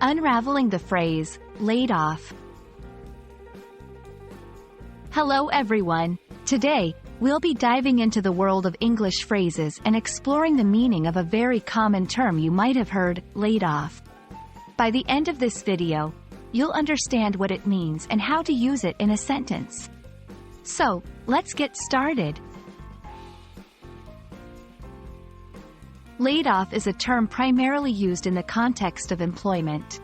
Unraveling the Phrase Laid-off. Hello everyone. Today, we'll be diving into the world of English phrases and exploring the meaning of a very common term you might have heard, laid off. By the end of this video, you'll understand what it means and how to use it in a sentence. So, let's get started. Laid off is a term primarily used in the context of employment.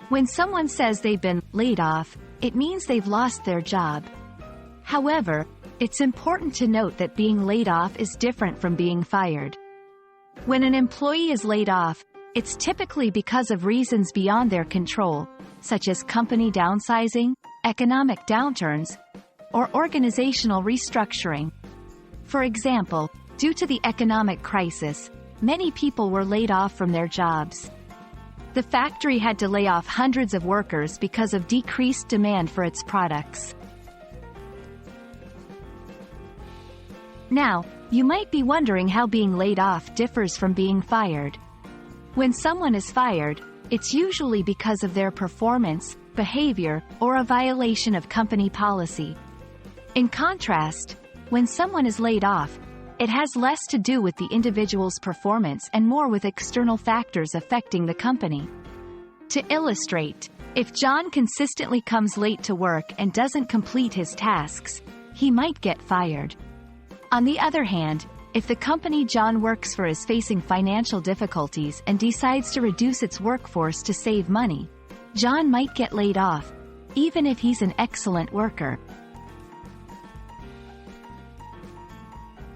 When someone says they've been laid off, it means they've lost their job. However, it's important to note that being laid off is different from being fired. When an employee is laid off, it's typically because of reasons beyond their control, such as company downsizing, economic downturns, or organizational restructuring. For example, due to the economic crisis, many people were laid off from their jobs. The factory had to lay off hundreds of workers because of decreased demand for its products. Now, you might be wondering how being laid off differs from being fired. When someone is fired, it's usually because of their performance, behavior, or a violation of company policy. In contrast, when someone is laid off, it has less to do with the individual's performance and more with external factors affecting the company. To illustrate, if John consistently comes late to work and doesn't complete his tasks, he might get fired. On the other hand, if the company John works for is facing financial difficulties and decides to reduce its workforce to save money, John might get laid off, even if he's an excellent worker.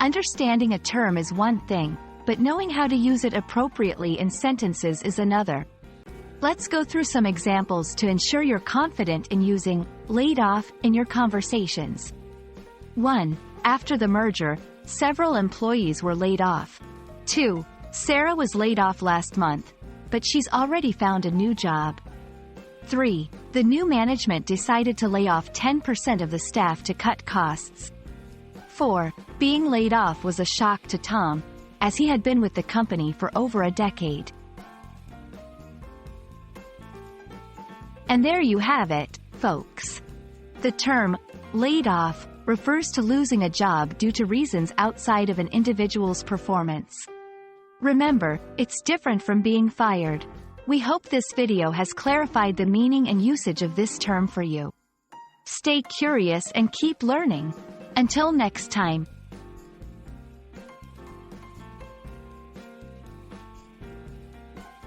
Understanding a term is one thing, but knowing how to use it appropriately in sentences is another. Let's go through some examples to ensure you're confident in using laid off in your conversations. 1. After the merger, several employees were laid off. 2. Sarah was laid off last month, but she's already found a new job. 3. The new management decided to lay off 10% of the staff to cut costs. 4. Being laid off was a shock to Tom, as he had been with the company for over a decade. And there you have it, folks. The term, laid off, refers to losing a job due to reasons outside of an individual's performance. Remember, it's different from being fired. We hope this video has clarified the meaning and usage of this term for you. Stay curious and keep learning. Until next time,